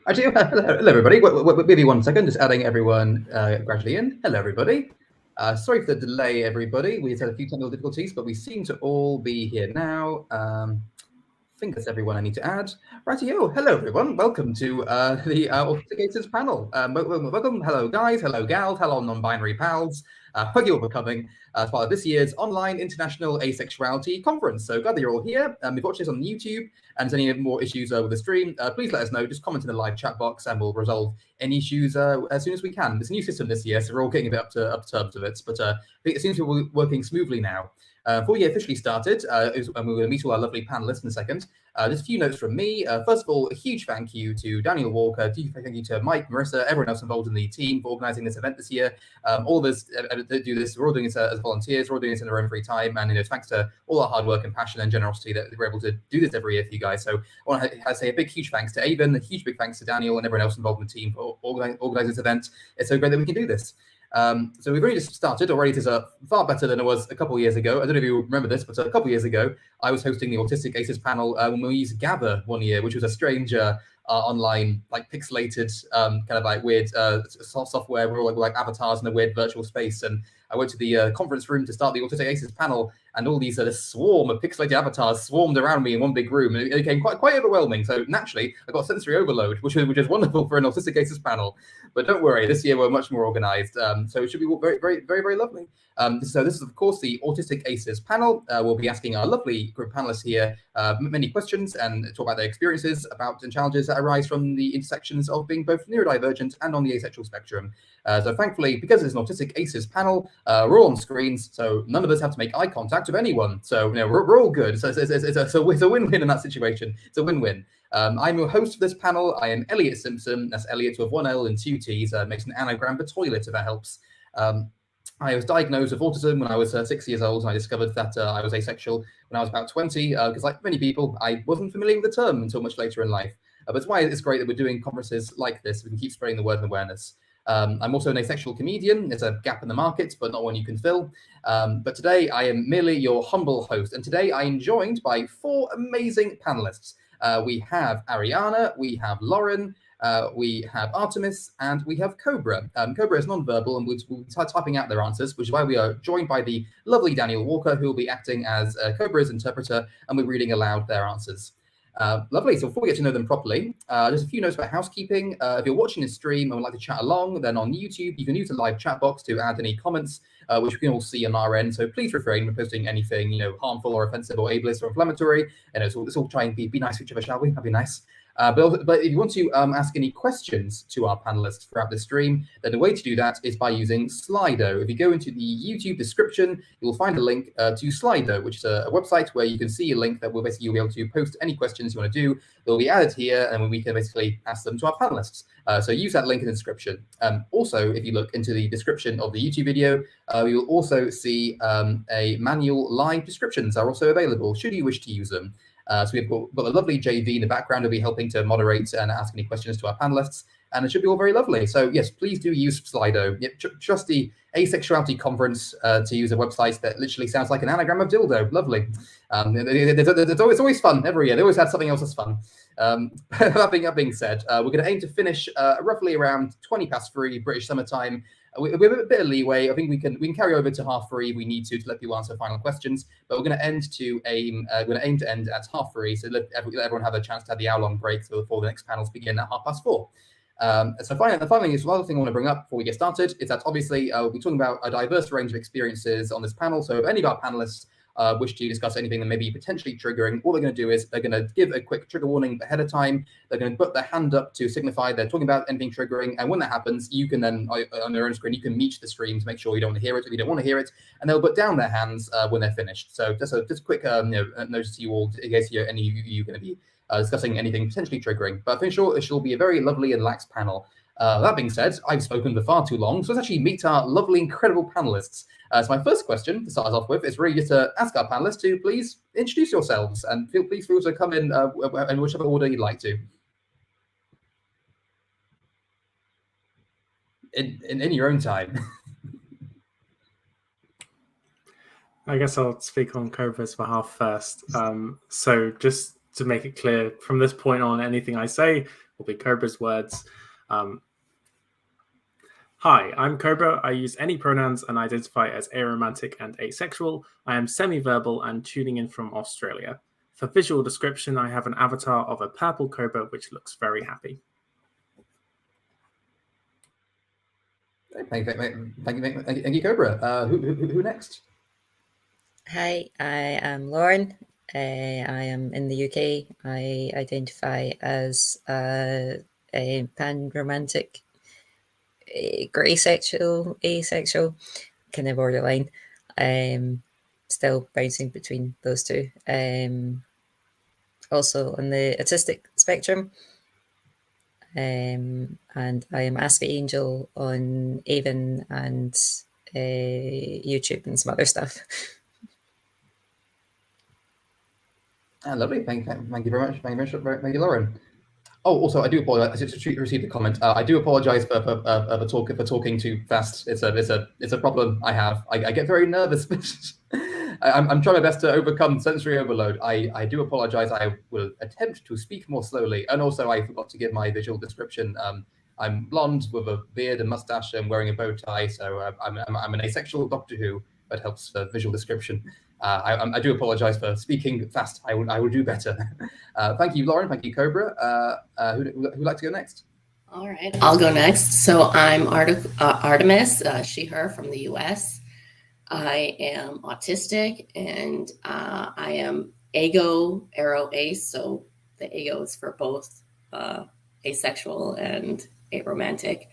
Actually, hello everybody. Maybe 1 second, just adding everyone gradually in. Hello everybody. Sorry for the delay, everybody. We've had a few technical difficulties, but we seem to all be here now. I think that's everyone I need to add. Rightio. Hello everyone. Welcome to the Autistic Aces panel. Welcome. Hello guys. Hello gals. Hello non-binary pals. Thank you all for coming as part of this year's online International Asexuality Conference. So glad that you're all here. If you watch this on YouTube and there's any more issues with the stream, please let us know. Just comment in the live chat box and we'll resolve any issues as soon as we can. It's a new system this year, so we're all getting a bit up to terms with it. But I think it seems to be working smoothly now. Before we get officially started, and we're going to meet all our lovely panelists in a second, just a few notes from me. First of all, a huge thank you to Daniel Walker, thank you to Mike, Marissa, everyone else involved in the team for organising this event this year. All of us do this, we're all doing this as volunteers, we're all doing this in our own free time, and thanks to all our hard work and passion and generosity that we're able to do this every year for you guys. So I want to say a big, huge thanks to Avon, a huge, big thanks to Daniel and everyone else involved in the team for organising this event. It's so great that we can do this. So we've already just started. Already it is far better than it was a couple of years ago. I don't know if you remember this, but a couple of years ago, I was hosting the Autistic Aces panel when we used Gather one year, which was a strange online, like pixelated, kind of like weird software where all like avatars in a weird virtual space. And I went to the conference room to start the Autistic Aces panel, and all these swarm of pixelated avatars swarmed around me in one big room, and it became quite overwhelming. So naturally, I got sensory overload, which is wonderful for an Autistic Aces panel. But don't worry, this year we're much more organised, so it should be very, very, very, very lovely. So this is, of course, the Autistic Aces panel. We'll be asking our lovely group of panelists here many questions and talk about their experiences about and challenges that arise from the intersections of being both neurodivergent and on the asexual spectrum. So thankfully, because it's an Autistic Aces panel, we're all on screens, so none of us have to make eye contact with anyone. So we're all good. So it's a win-win in that situation. It's a win-win. I'm your host for this panel. I am Elliot Simpson. That's Elliot with one L and two T's. Makes an anagram for toilet, if that helps. I was diagnosed with autism when I was 6 years old, and I discovered that I was asexual when I was about 20, because like many people, I wasn't familiar with the term until much later in life. But it's why it's great that we're doing conferences like this. We can keep spreading the word and awareness. I'm also an asexual comedian. There's a gap in the market, but not one you can fill. But today I am merely your humble host. And today I am joined by 4 amazing panelists. We have Ariana, we have Lauren, we have Artemis, and we have Cobra. Cobra is non-verbal and we'll be typing out their answers, which is why we are joined by the lovely Daniel Walker, who will be acting as Cobra's interpreter, and we're reading aloud their answers. Lovely. So before we get to know them properly, just a few notes about housekeeping. If you're watching this stream and would like to chat along, then on YouTube, you can use the live chat box to add any comments, which we can all see on our end. So please refrain from posting anything, harmful or offensive or ableist or inflammatory. And let's all try and be nice to each other, shall we? That'd be nice. But if you want to ask any questions to our panelists throughout the stream, then the way to do that is by using SliDo. If you go into the YouTube description, you'll find a link to SliDo, which is a website where you can see a link that will basically you'll be able to post any questions you want to do. They'll be added here, and we can basically ask them to our panelists. So use that link in the description. Also, if you look into the description of the YouTube video, you will also see a manual live descriptions are also available, should you wish to use them. So we've got a lovely JV in the background who'll be helping to moderate and ask any questions to our panelists, and it should be all very lovely. So yes, please do use Slido. Trust the Asexuality Conference to use a website that literally sounds like an anagram of dildo. Lovely. It's always fun every year. They always have something else that's fun. That being said, we're going to aim to finish roughly around 3:20 British summertime. We have a bit of leeway. I think we can carry over to 3:30 if we need to let people answer final questions. But we're going to aim to end at 3:30, so let everyone have a chance to have the hour-long break before the next panels begin at 4:30. So finally, is one other thing I want to bring up before we get started is that obviously we'll be talking about a diverse range of experiences on this panel. So if any of our panelists wish to discuss anything that may be potentially triggering, all they're going to do is they're going to give a quick trigger warning ahead of time. They're going to put their hand up to signify they're talking about anything triggering, and when that happens, you can then on your own screen you can mute the stream to make sure you don't want to hear it if you don't want to hear it, and they'll put down their hands when they're finished. So just a quick notice to you all in case any of you are going to be discussing anything potentially triggering. But I'm sure it will be a very lovely and relaxed panel. That being said, I've spoken for far too long, so let's actually meet our lovely, incredible panelists. So my first question to start us off with is really just to ask our panelists to please introduce yourselves and please feel to come in whichever order you'd like to. In your own time. I guess I'll speak on Cobra's behalf first. So just to make it clear, from this point on, anything I say will be Cobra's words. Hi, I'm Cobra. I use any pronouns and identify as aromantic and asexual. I am semi-verbal and tuning in from Australia. For visual description, I have an avatar of a purple cobra which looks very happy. Thank you, Cobra. Who next? Hi, I am Lauren. I am in the UK. I identify as a pan-romantic, grey-sexual, asexual, kind of borderline. Still bouncing between those two. Also on the autistic spectrum. And I am Ask the Angel on Avon and YouTube and some other stuff. Lovely. Thank you very much. Thank you, Lauren. Oh, also, I do apologize. I just received a comment. I do apologize for talking too fast. It's a problem I have. I get very nervous. I'm trying my best to overcome sensory overload. I do apologize. I will attempt to speak more slowly. And also, I forgot to give my visual description. I'm blonde with a beard and mustache and wearing a bow tie. So I'm an asexual Doctor Who. That helps for visual description. I do apologize for speaking fast. I will do better. Thank you, Lauren. Thank you, Cobra. Who'd like to go next? All right, I'll go next. So I'm Artemis, she, her, from the US. I am autistic, and I am AGO, arrow ace. So the AGO is for both asexual and aromantic.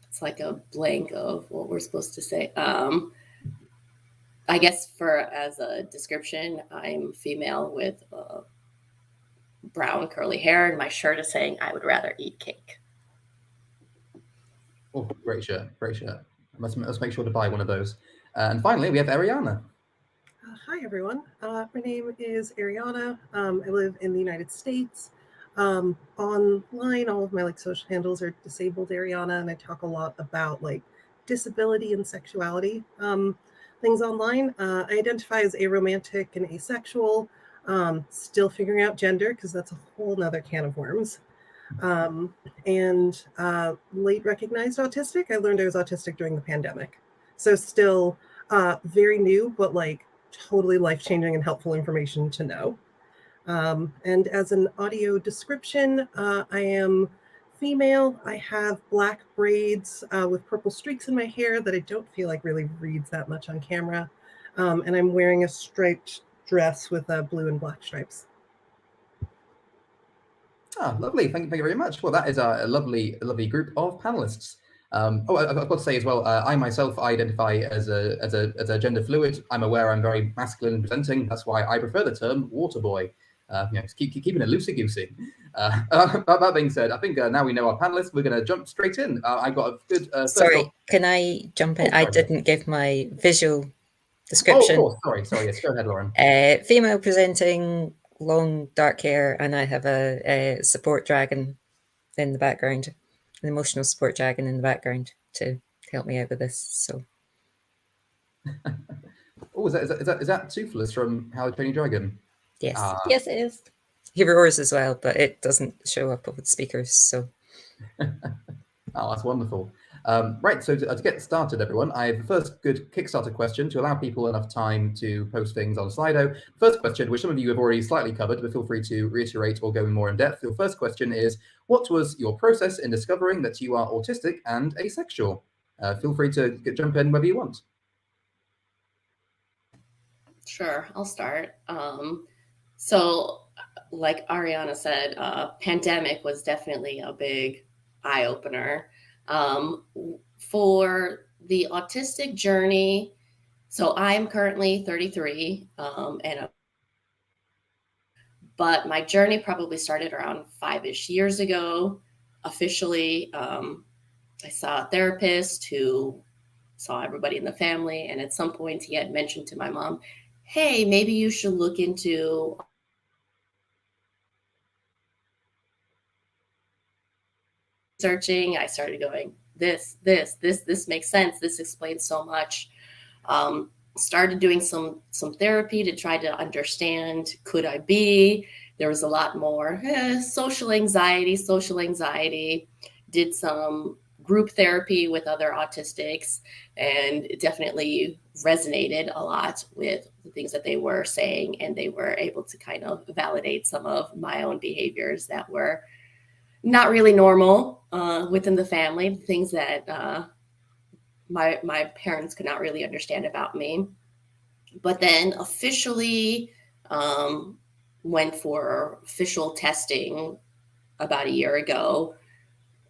It's like a blank of what we're supposed to say. I guess as a description, I'm female with brown curly hair, and my shirt is saying, "I would rather eat cake." Oh, great shirt, great shirt. Let's make sure to buy one of those. And finally, we have Ariana. Hi, everyone. My name is Ariana. I live in the United States. Online, all of my social handles are disabled Ariana, and I talk a lot about disability and sexuality things online. I identify as aromantic and asexual. Still figuring out gender because that's a whole nother can of worms. And late recognized autistic. I learned I was autistic during the pandemic. So still very new, but totally life-changing and helpful information to know. And as an audio description, I am female. I have black braids with purple streaks in my hair that I don't feel like really reads that much on camera. And I'm wearing a striped dress with blue and black stripes. Lovely. Thank you very much. Well, that is a lovely group of panelists. I've got to say as well, I myself identify as a gender fluid. I'm aware I'm very masculine presenting. That's why I prefer the term water boy. Keeping it loosey-goosey. That being said, I think now we know our panelists. We're going to jump straight in. I've got a good... Sorry, can I jump in? I didn't give my visual description. Oh, of course. Sorry. Yes, go ahead, Lauren. Female presenting, long dark hair, and I have a support dragon in the background, an emotional support dragon in the background to help me out with this. So, is that Toothless from How to Train Your Dragon? Yes, yes, it is. He roars as well, but it doesn't show up over the speakers. So, oh, that's wonderful. Right, so to get started, everyone, I have the first good Kickstarter question to allow people enough time to post things on SliDo. First question, which some of you have already slightly covered, but feel free to reiterate or go in more in depth. Your first question is, what was your process in discovering that you are autistic and asexual? Feel free to jump in wherever you want. Sure, I'll start. So like Ariana said, pandemic was definitely a big eye-opener. For the autistic journey, so I'm currently 33, but my journey probably started around 5-ish years ago. Officially, I saw a therapist who saw everybody in the family, and at some point he had mentioned to my mom, hey, maybe you should look into researching. I started going, this makes sense. This explains so much. started doing some therapy to try to understand, could I be? There was a lot more social anxiety, did some group therapy with other autistics, and it definitely resonated a lot with the things that they were saying, and they were able to kind of validate some of my own behaviors that were not really normal within the family, things that my parents could not really understand about me. But then officially went for official testing about a year ago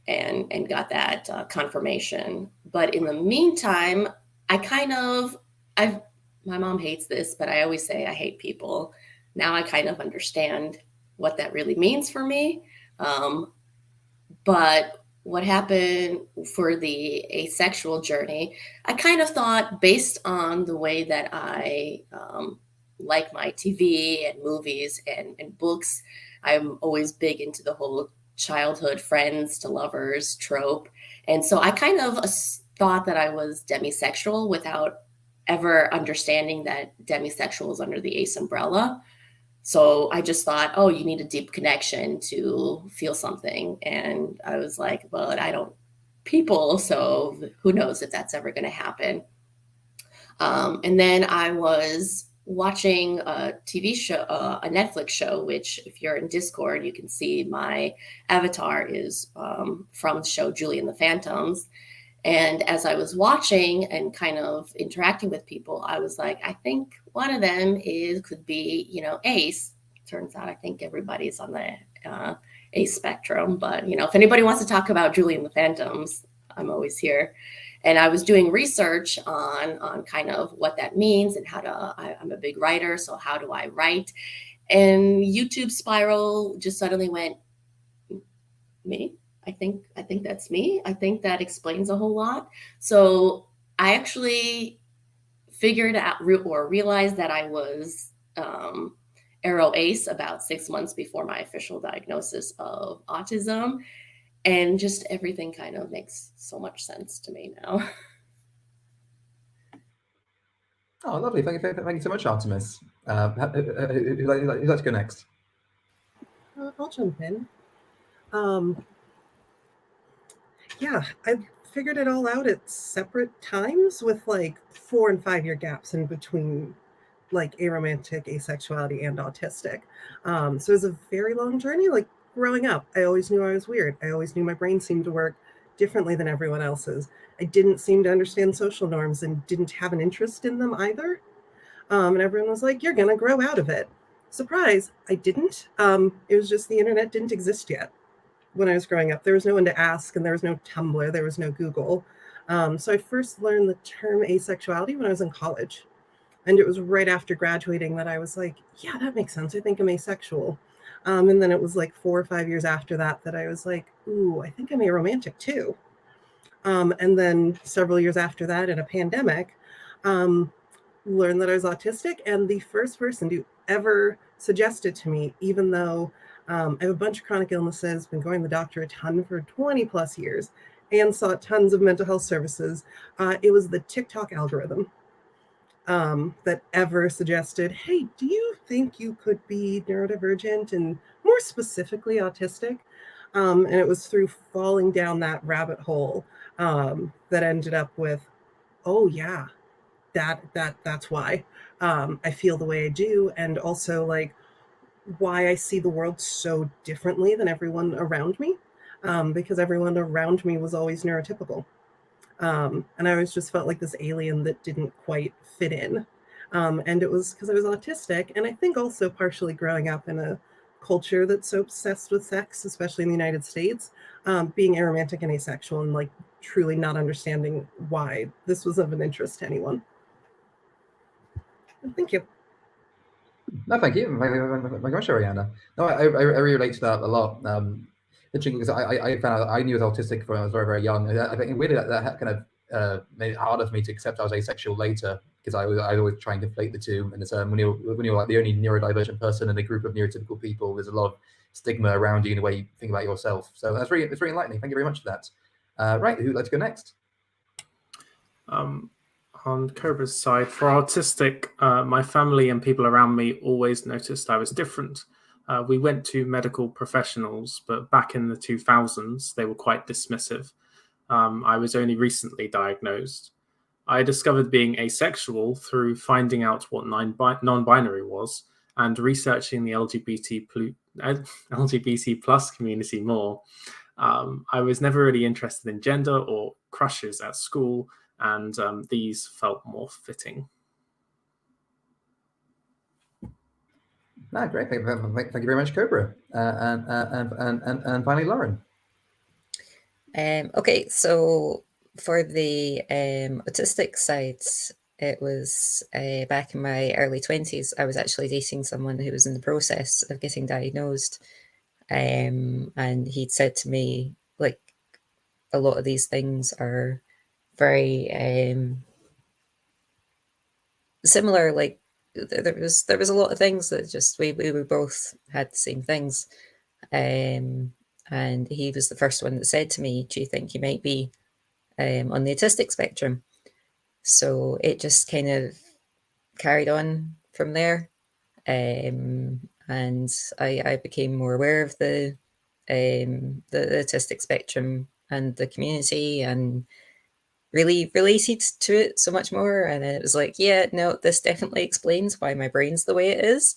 and got that confirmation. But in the meantime, my mom hates this, but I always say I hate people. Now I kind of understand what that really means for me. But what happened for the asexual journey, I kind of thought, based on the way that I like my TV and movies and books, I'm always big into the whole childhood friends to lovers trope. And so I kind of thought that I was demisexual without ever understanding that demisexual is under the ace umbrella. So I just thought, oh, you need a deep connection to feel something. And I was like, well, I don't people, so who knows if that's ever going to happen. And then I was watching a TV show, a Netflix show, which if you're in Discord, you can see my avatar is from the show Julie and the Phantoms. And as I was watching and kind of interacting with people, I was like, I think one of them could be, ace. Turns out I think everybody's on the ace spectrum. But, if anybody wants to talk about Julie and the Phantoms, I'm always here. And I was doing research on kind of what that means and I'm a big writer, so how do I write? And YouTube spiral just suddenly went, me? I think that's me. I think that explains a whole lot. So I actually figured out or realized that I was Arrow Ace about 6 months before my official diagnosis of autism. And just everything kind of makes so much sense to me now. Oh, lovely. Thank you so much, Artemis. Who'd like to go next? I'll jump in. Yeah, I figured it all out at separate times with like 4 and 5 year gaps in between like aromantic, asexuality, and autistic. So it was a very long journey. Like growing up, I always knew I was weird. I always knew my brain seemed to work differently than everyone else's. I didn't seem to understand social norms and didn't have an interest in them either. And everyone was like, you're going to grow out of it. Surprise, I didn't. It was just the internet didn't exist yet. When I was growing up, there was no one to ask, and there was no Tumblr, there was no Google. So I first learned the term asexuality when I was in college. And it was right after graduating that I was like, yeah, that makes sense. I think I'm asexual. And then it was like 4 or 5 years after that I was like, ooh, I think I'm aromantic too. And then several years after that, in a pandemic, learned that I was autistic. And the first person to ever suggest it to me, even though I have a bunch of chronic illnesses, been going to the doctor a ton for 20 plus years, and sought tons of mental health services, it was the TikTok algorithm that ever suggested, hey, do you think you could be neurodivergent and more specifically autistic? And it was through falling down that rabbit hole that ended up with, oh yeah, that's why I feel the way I do, and also like why I see the world so differently than everyone around me, because everyone around me was always neurotypical. And I always just felt like this alien that didn't quite fit in. And it was because I was autistic, and I think also partially growing up in a culture that's so obsessed with sex, especially in the United States, being aromantic and asexual and like truly not understanding why this was of an interest to anyone. Thank you. No, thank you. My gosh, Ariana. No, I really relate to that a lot. Interesting, because I found out I knew I was autistic when I was very, very young. I think really that kind of made it harder for me to accept I was asexual later, because I always try and conflate the two. And it's when you're like the only neurodivergent person in a group of neurotypical people, there's a lot of stigma around you in the way you think about yourself. So it's really enlightening. Thank you very much for that. Right, who'd like to go next? On Cobra's side, for autistic, my family and people around me always noticed I was different. We went to medical professionals, but back in the 2000s, they were quite dismissive. I was only recently diagnosed. I discovered being asexual through finding out what non-binary was and researching the LGBT plus community more. I was never really interested in gender or crushes at school, and these felt more fitting. No, great. Thank you very much, Cobra. And finally, Lauren. Okay, so for the autistic side, it was back in my early 20s. I was actually dating someone who was in the process of getting diagnosed. And he'd said to me, like, a lot of these things are very similar. Like, there was a lot of things that just we both had the same things. And he was the first one that said to me, "Do you think you might be on the autistic spectrum?" So it just kind of carried on from there. And I became more aware of the autistic spectrum and the community, and really related to it so much more. And it was like, yeah, no, this definitely explains why my brain's the way it is.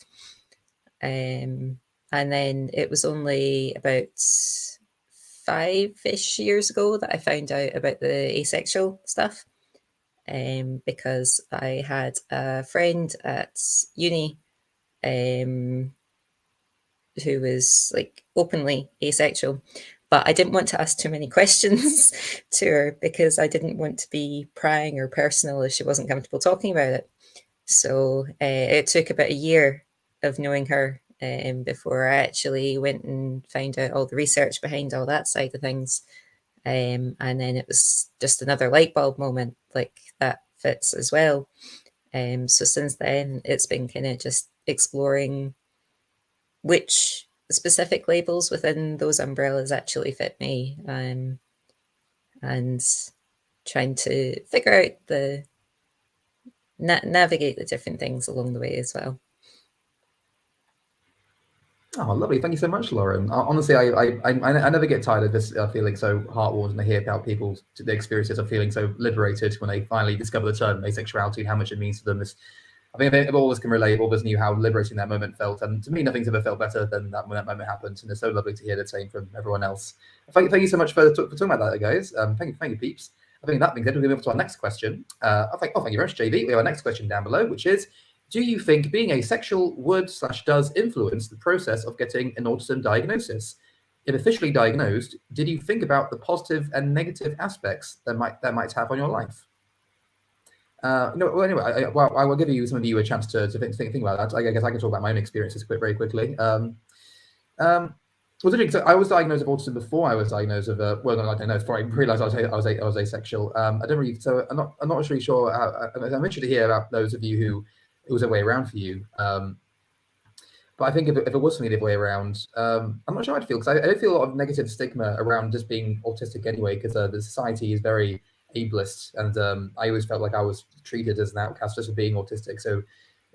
And then it was only about 5-ish years ago that I found out about the asexual stuff. Because I had a friend at uni who was like openly asexual, but I didn't want to ask too many questions to her because I didn't want to be prying or personal if she wasn't comfortable talking about it. So it took about a year of knowing her before I actually went and found out all the research behind all that side of things. And then it was just another light bulb moment, like that fits as well. So since then, it's been kind of just exploring which specific labels within those umbrellas actually fit me, and trying to figure out the navigate the different things along the way as well. Oh, lovely. Thank you so much, Lauren. Honestly, I never get tired of this feeling so heartwarming to hear about people's the experiences of feeling so liberated when they finally discover the term asexuality and how much it means to them. I think all of us can relate. All of us knew how liberating that moment felt, and to me, nothing's ever felt better than that when that moment happened. And it's so lovely to hear the same from everyone else. Thank you so much for talking about that, guys. Thank you, peeps. I think that being said, we're going to move on to our next question. Thank you very much, JV. We have our next question down below, which is: do you think being asexual would/does influence the process of getting an autism diagnosis? If officially diagnosed, did you think about the positive and negative aspects that might have on your life? Anyway, I will give you some of you a chance to think about that. I guess I can talk about my own experiences very quickly. Well, so I was diagnosed with autism before I was diagnosed with I don't know. Before I realised I was asexual. I don't really. So I'm not really sure. I'm interested to hear about those of you who it was a way around for you. But I think if it was for me the other way around, I'm not sure how I'd feel, because I feel a lot of negative stigma around just being autistic anyway, because the society is very ableist, and I always felt like I was treated as an outcast just for being autistic. So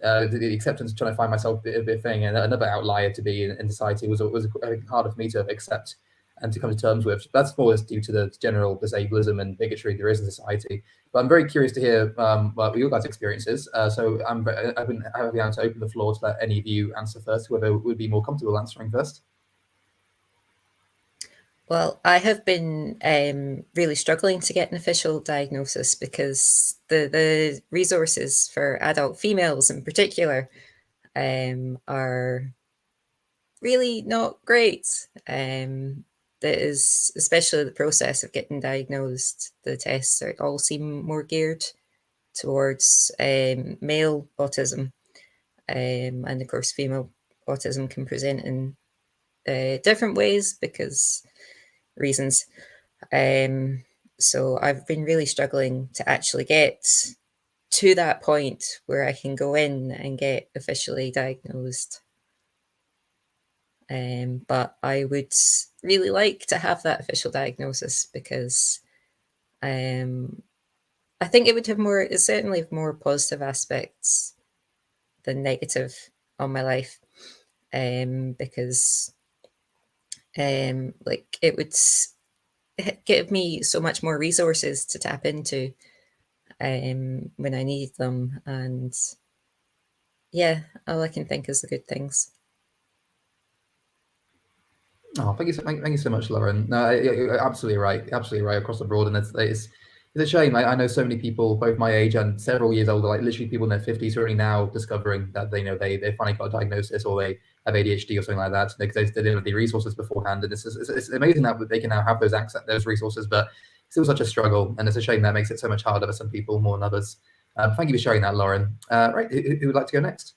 the acceptance of trying to find myself a bit of thing and another outlier to be in society was harder for me to accept and to come to terms with. That's more due to the general disableism and bigotry there is in society. But I'm very curious to hear what your guys' experiences. So I'm happy to open the floor to let any of you answer first, whoever would be more comfortable answering first. Well, I have been really struggling to get an official diagnosis because the resources for adult females in particular are really not great. That is, especially the process of getting diagnosed, the tests all seem more geared towards male autism. And of course, female autism can present in different ways because reasons. So I've been really struggling to actually get to that point where I can go in and get officially diagnosed. But I would really like to have that official diagnosis because I think it would have more, it certainly have more positive aspects than negative on my life, because like it would give me so much more resources to tap into when I need them. And yeah, all I can think is the good things. Oh, thank you so much, Lauren. No, you're absolutely right across the board, and it's a shame. I know so many people, both my age and several years older, like literally people in their 50s, who are only now discovering that they finally got a diagnosis, or they have ADHD or something like that, because they didn't have the resources beforehand. And it's amazing that they can now have those resources, but it's still such a struggle, and it's a shame that makes it so much harder for some people more than others. Thank you for sharing that, Lauren. Right, who would like to go next?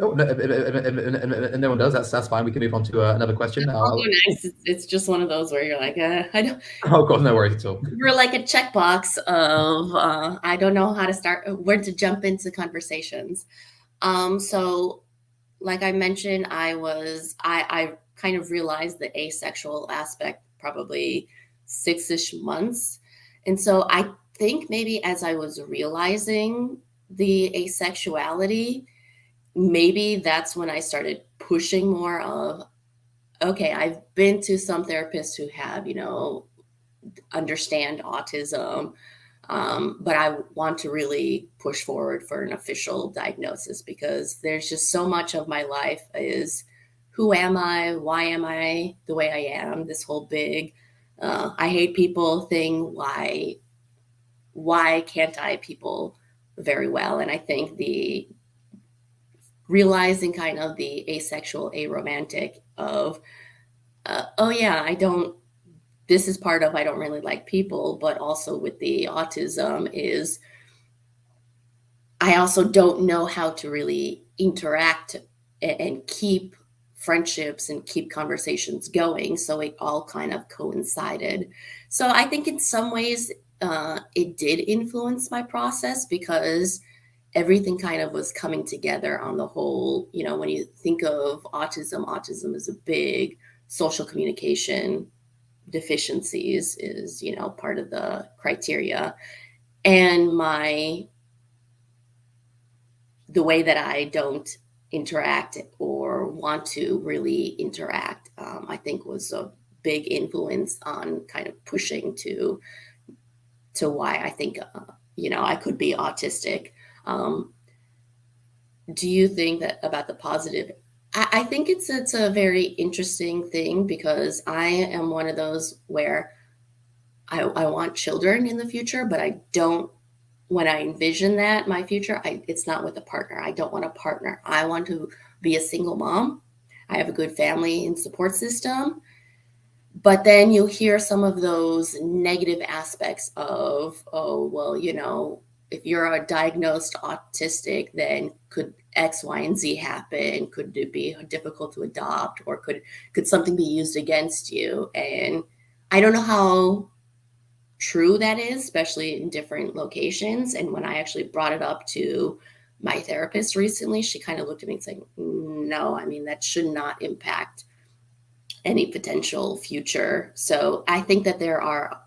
Oh, no, if no one does, that's fine. We can move on to another question. I'll go next. It's just one of those where you're like, I don't. Oh, God, no worries at all. You're like a checkbox of I don't know how to start, where to jump into conversations. So, like I mentioned, I kind of realized the asexual aspect probably 6-ish months, and so I think maybe as I was realizing the asexuality, maybe that's when I started pushing more of, okay, I've been to some therapists who have, understand autism, but I want to really push forward for an official diagnosis, because there's just so much of my life is, who am I? Why am I the way I am? This whole big, I hate people thing. Why can't I people very well? And I think the realizing kind of the asexual, aromantic of, oh yeah, this is part of, I don't really like people, but also with the autism is, I also don't know how to really interact and keep friendships and keep conversations going. So it all kind of coincided. So I think in some ways it did influence my process, because everything kind of was coming together on the whole. When you think of autism is a big social communication deficiencies is, part of the criteria. And the way that I don't interact or want to really interact, I think was a big influence on kind of pushing to why I think, I could be autistic. Do you think that about the positive? I think it's a very interesting thing, because I am one of those where I want children in the future, but I don't, when I envision that my future, it's not with a partner. I don't want a partner. I want to be a single mom. I have a good family and support system. But then you hear some of those negative aspects of, oh, well, if you're a diagnosed autistic, then could X, Y, and Z happen? Could it be difficult to adopt, or could something be used against you? And I don't know how true that is, especially in different locations. And when I actually brought it up to my therapist recently, she kind of looked at me and said, no, that should not impact any potential future. So I think that there are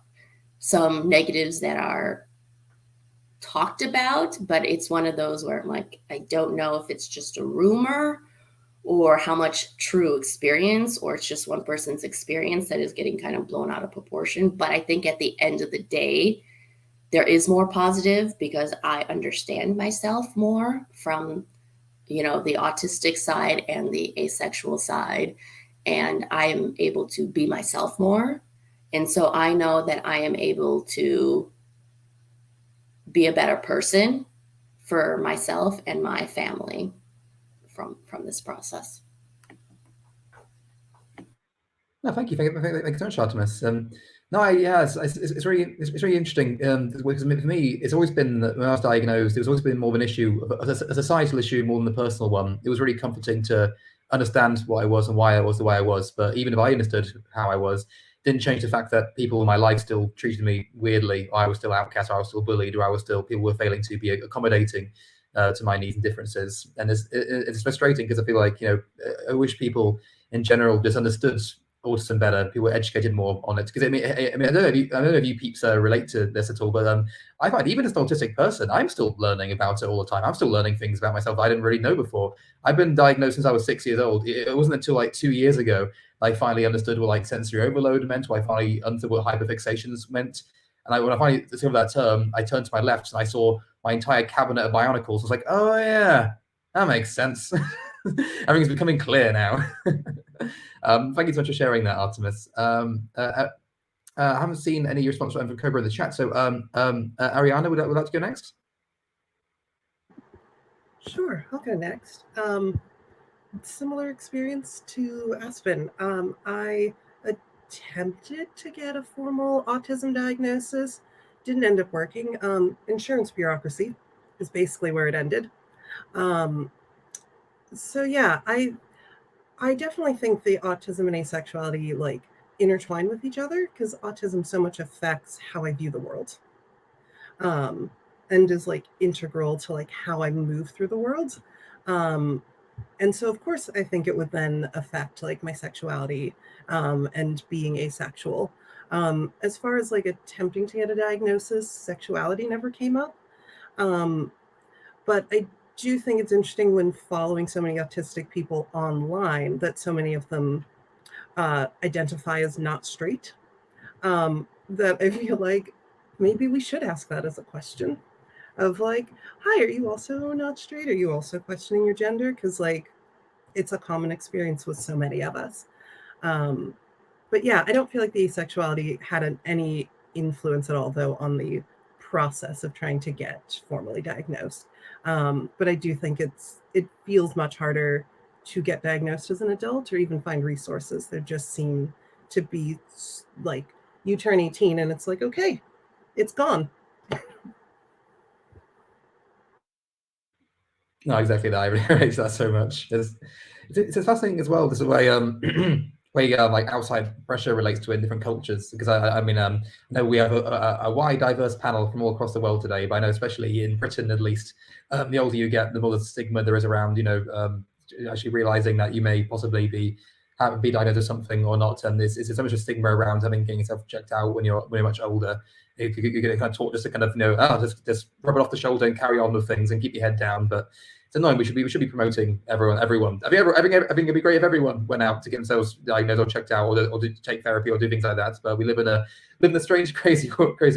some negatives that are talked about, but it's one of those where I'm like, I don't know if it's just a rumor or how much true experience, or it's just one person's experience that is getting kind of blown out of proportion. But I think at the end of the day, there is more positive, because I understand myself more from, the autistic side and the asexual side, and I am able to be myself more. And so I know that I am able to be a better person for myself and my family from this process. No, thank you so much, Artemis. It's really interesting, because for me, it's always been that when I was diagnosed, it's always been more of an issue, a societal issue more than a personal one. It was really comforting to understand what I was and why I was the way I was. But even if I understood how I was, didn't change the fact that people in my life still treated me weirdly. I was still outcast, or I was still bullied, or people were failing to be accommodating to my needs and differences. And it's frustrating, because I feel like, I wish people in general just understood autism better, people were educated more on it. Because I mean, I don't know if you peeps relate to this at all, but I find even as an autistic person, I'm still learning about it all the time. I'm still learning things about myself I didn't really know before. I've been diagnosed since I was 6 years old. It wasn't until like 2 years ago I finally understood what like sensory overload meant, I finally understood what hyperfixations meant. And when I finally discovered that term, I turned to my left and I saw my entire cabinet of bionicles. I was like, oh yeah, that makes sense. Everything's becoming clear now. Thank you so much for sharing that, Artemis. I haven't seen any response from Cobra in the chat. So Ariana, would like to go next? Sure, I'll go next. Similar experience to Aspen. I attempted to get a formal autism diagnosis, didn't end up working. Insurance bureaucracy is basically where it ended. So yeah, I definitely think the autism and asexuality like intertwine with each other, because autism so much affects how I view the world, and is like integral to like how I move through the world. And so of course I think it would then affect like my sexuality, and being asexual. As far as like attempting to get a diagnosis, sexuality never came up. But I do think it's interesting when following so many autistic people online that so many of them identify as not straight. That I feel like maybe we should ask that as a question of like, hi, are you also not straight? Are you also questioning your gender? Because like, it's a common experience with so many of us. But yeah, I don't feel like the asexuality had any influence at all, though, on the process of trying to get formally diagnosed. But I do think it feels much harder to get diagnosed as an adult or even find resources. There just seem to be like, you turn 18 and it's like, okay, it's gone. No, exactly that. I really relate to that so much. It's fascinating as well. This is way where like outside pressure relates to in different cultures. Because I mean, I know we have a wide, diverse panel from all across the world today. But I know, especially in Britain, at least, the older you get, the more the stigma there is around, actually realizing that you may possibly be diagnosed with something or not. And there's so much of stigma around getting yourself checked out when you're much older. You're getting kind of taught just to kind of just rub it off the shoulder and carry on with things and keep your head down. But it's annoying. We should be promoting everyone. I think it'd be great if everyone went out to get themselves diagnosed or checked out, or to take therapy or do things like that. But we live in a strange, crazy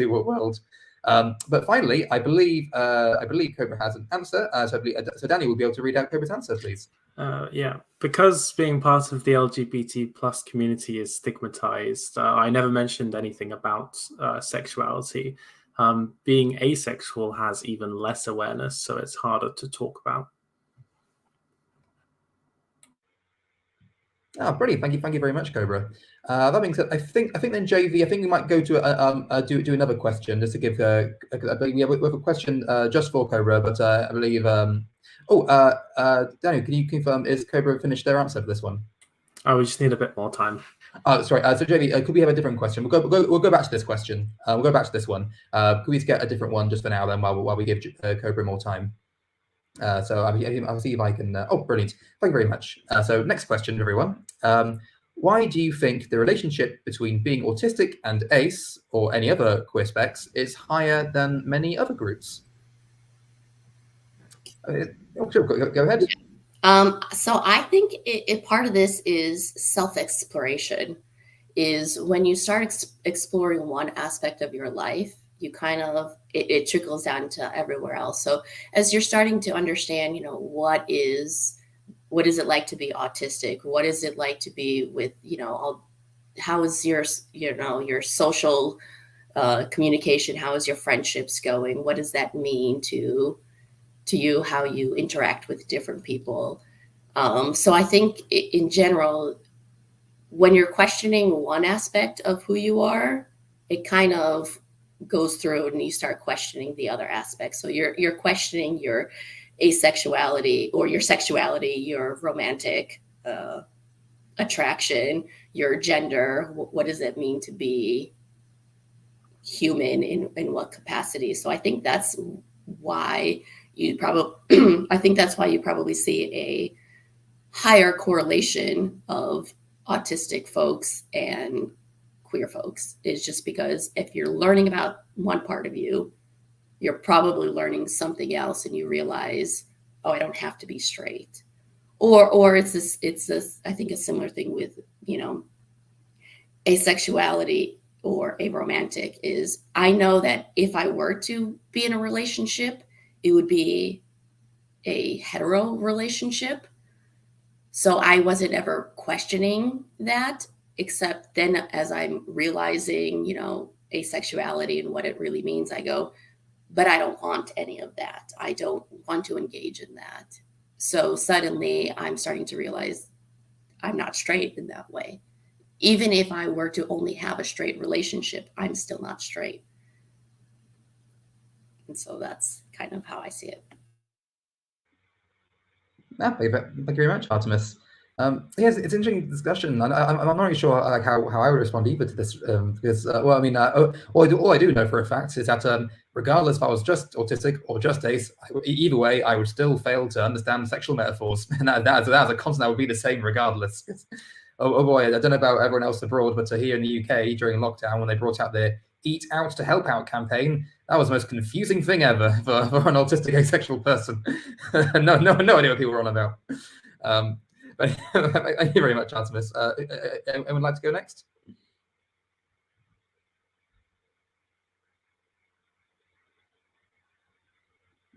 world. But finally, I believe Cobra has an answer. So Danny will be able to read out Cobra's answer, please. Yeah, because being part of the LGBT plus community is stigmatized, I never mentioned anything about sexuality. Being asexual has even less awareness, so it's harder to talk about. Brilliant! Thank you very much, Cobra. That being said, I think then JV, I think we might go to do another question just to give. I believe we have a question just for Cobra, but I believe. Daniel, can you confirm, is Cobra finished their answer for this one? Oh, we just need a bit more time. Sorry. So JV, could we have a different question? We'll go back to this question. We'll go back to this one. Could we get a different one just for now, then, while we give Cobra more time? So I'll see if I can. Brilliant! Thank you very much. So next question, everyone. Why do you think the relationship between being autistic and ACE or any other queer specs is higher than many other groups? Sure, go ahead. So I think part of this is self-exploration. Is when you start exploring one aspect of your life, you kind of it trickles down to everywhere else. So as you're starting to understand, what is it like to be autistic? What is it like to be with, how is your social communication? How is your friendships going? What does that mean to you? How you interact with different people? So I think in general, when you're questioning one aspect of who you are, it kind of goes through and you start questioning the other aspects. So you're questioning your asexuality or your sexuality, your romantic attraction, your gender. What does it mean to be human in what capacity? So I think that's why you probably see a higher correlation of autistic folks and queer folks, is just because if you're learning about one part of you, you're probably learning something else, and you realize, oh, I don't have to be straight. Or it's this, I think a similar thing with, asexuality or aromantic is, I know that if I were to be in a relationship, it would be a hetero relationship. So I wasn't ever questioning that, except then as I'm realizing, asexuality and what it really means, I go, but I don't want any of that. I don't want to engage in that. So suddenly I'm starting to realize I'm not straight in that way. Even if I were to only have a straight relationship, I'm still not straight. And so that's kind of how I see it. Thank you very much, Artemis. Yes, it's an interesting discussion. I'm not really sure how I would respond either to this, because all I do know for a fact is that regardless if I was just autistic or just ace, either way I would still fail to understand sexual metaphors, and that's a constant that would be the same regardless. Oh boy, I don't know about everyone else abroad, but here in the UK during lockdown, when they brought out their Eat Out to Help Out campaign, that was the most confusing thing ever for an autistic asexual person. no idea what people were on about. But thank you very much, Artemis. Anyone would like to go next?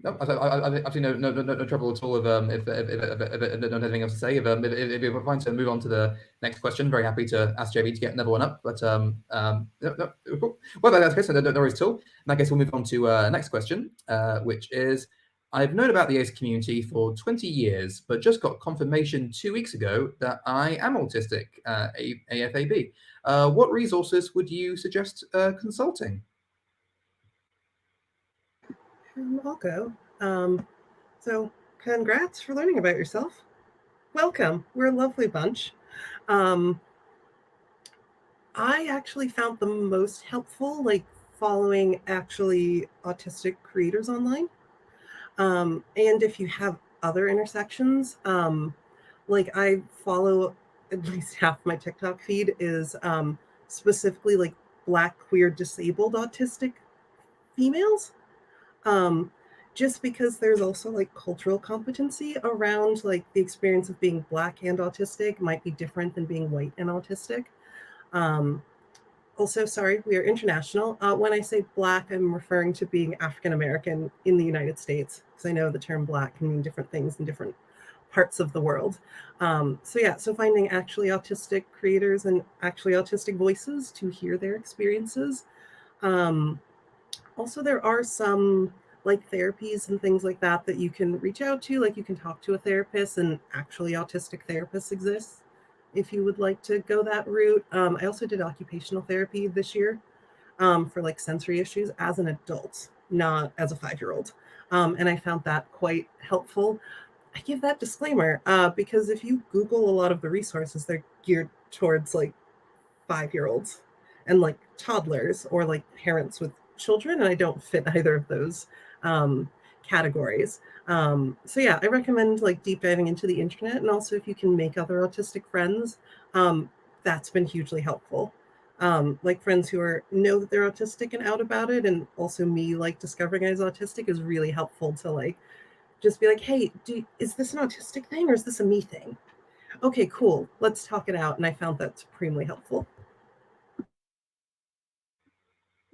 No, I've seen no trouble at all if not anything else to say. If you're fine to move on to the next question, very happy to ask JB to get another one up. But cool. Well, that's okay. So no worries at all. In that case, we'll move on to next question, which is, I've known about the ACE community for 20 years, but just got confirmation 2 weeks ago that I am autistic, AFAB. What resources would you suggest consulting? I'll go. So congrats for learning about yourself. Welcome. We're a lovely bunch. I actually found the most helpful, following actually autistic creators online. And if you have other intersections, I follow at least half my TikTok feed is specifically Black, queer, disabled autistic females. Just because there's also cultural competency around the experience of being Black and autistic might be different than being white and autistic. Also, sorry, we are international. When I say Black, I'm referring to being African American in the United States, because I know the term Black can mean different things in different parts of the world. So finding actually autistic creators and actually autistic voices to hear their experiences. Also, there are some therapies and things like that you can reach out to. You can talk to a therapist, and actually autistic therapists exist if you would like to go that route. I also did occupational therapy this year for sensory issues as an adult, not as a 5-year-old. And I found that quite helpful. I give that disclaimer because if you Google a lot of the resources, they're geared towards 5-year-olds and toddlers or parents with children, and I don't fit either of those categories. So yeah, I recommend deep diving into the internet, and also if you can make other autistic friends, that's been hugely helpful. Friends who know that they're autistic and out about it, and also me discovering I was autistic is really helpful to just be hey, is this an autistic thing or is this a me thing? Okay, cool, let's talk it out. And I found that supremely helpful.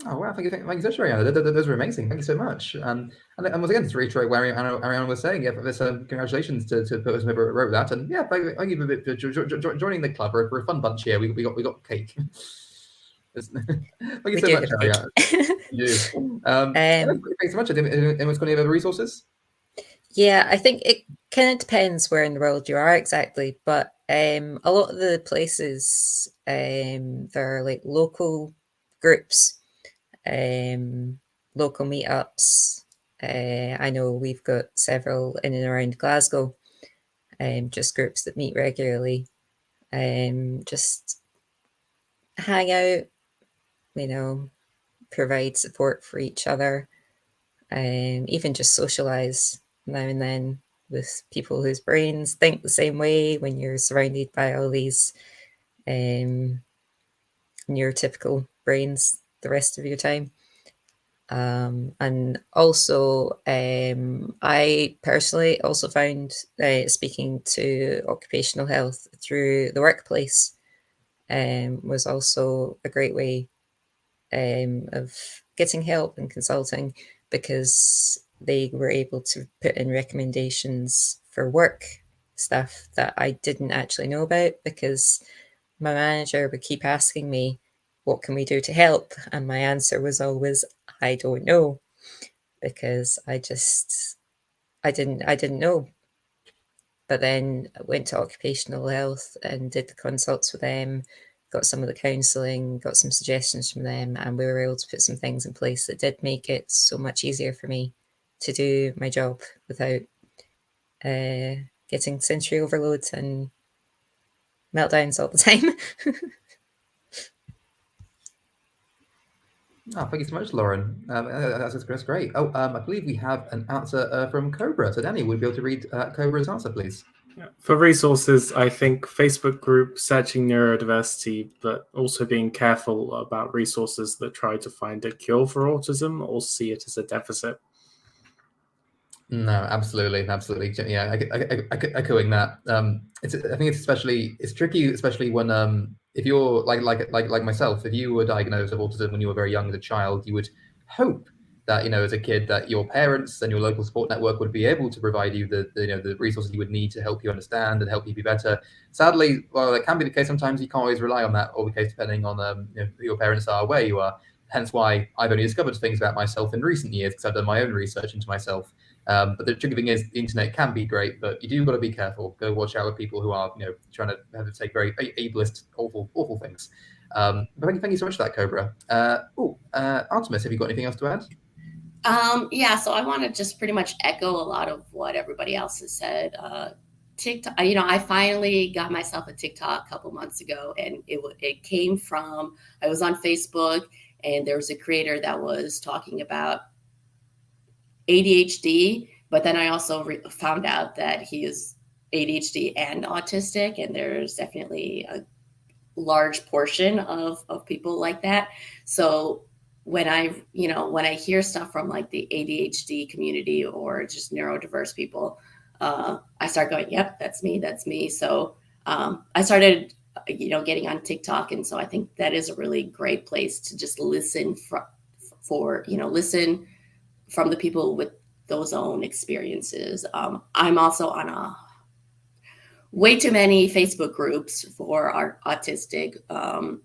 Oh wow! Thank you so much, Ariana. Those were amazing. Thank you so much. And once again, to reiterate what Ariana was saying, yeah, this congratulations to whoever wrote that, and yeah, thank you for joining the club. We're a fun bunch here. We got cake. Thank you so much, Ariana. Thanks so much. Anyone's got any other resources? Yeah, I think it kind of depends where in the world you are exactly, but a lot of the places there are local groups. Local meetups. I know we've got several in and around Glasgow, just groups that meet regularly, just hang out, provide support for each other, even just socialize now and then with people whose brains think the same way when you're surrounded by all these neurotypical brains the rest of your time. And also, I personally also found speaking to occupational health through the workplace was also a great way of getting help and consulting, because they were able to put in recommendations for work stuff that I didn't actually know about, because my manager would keep asking me, what can we do to help? And my answer was always, I don't know, because I didn't know. But then I went to occupational health and did the consults with them, got some of the counselling, got some suggestions from them, and we were able to put some things in place that did make it so much easier for me to do my job without getting sensory overload and meltdowns all the time. Oh, thank you so much, Lauren. That's great. Oh, I believe we have an answer from Cobra. So Danny, would you be able to read Cobra's answer, please? Yeah. For resources, I think Facebook group searching neurodiversity, but also being careful about resources that try to find a cure for autism or see it as a deficit. No, absolutely. Yeah, echoing that. I think it's tricky, especially when if you're like myself, if you were diagnosed with autism when you were very young as a child, you would hope that as a kid that your parents and your local support network would be able to provide you the resources you would need to help you understand and help you be better. Sadly, well, that can be the case. Sometimes you can't always rely on that, or the case depending on who your parents are, where you are. Hence why I've only discovered things about myself in recent years, because I've done my own research into myself. But the tricky thing is, the internet can be great, but you do got to be careful. Go watch out with people who are, trying to have to say very ableist, awful things. But thank you so much for that, Cobra. Artemis, have you got anything else to add? Yeah, so I want to just pretty much echo a lot of what everybody else has said. TikTok, I finally got myself a TikTok a couple months ago, and it came from, I was on Facebook, and there was a creator that was talking about ADHD, but then I also found out that he is ADHD and autistic, and there's definitely a large portion of people like that. So when I hear stuff from like the ADHD community or just neurodiverse people, I start going, yep, that's me. So I started, getting on TikTok. And so I think that is a really great place to just listen listen from the people with those own experiences. I'm also on way too many Facebook groups for our autistic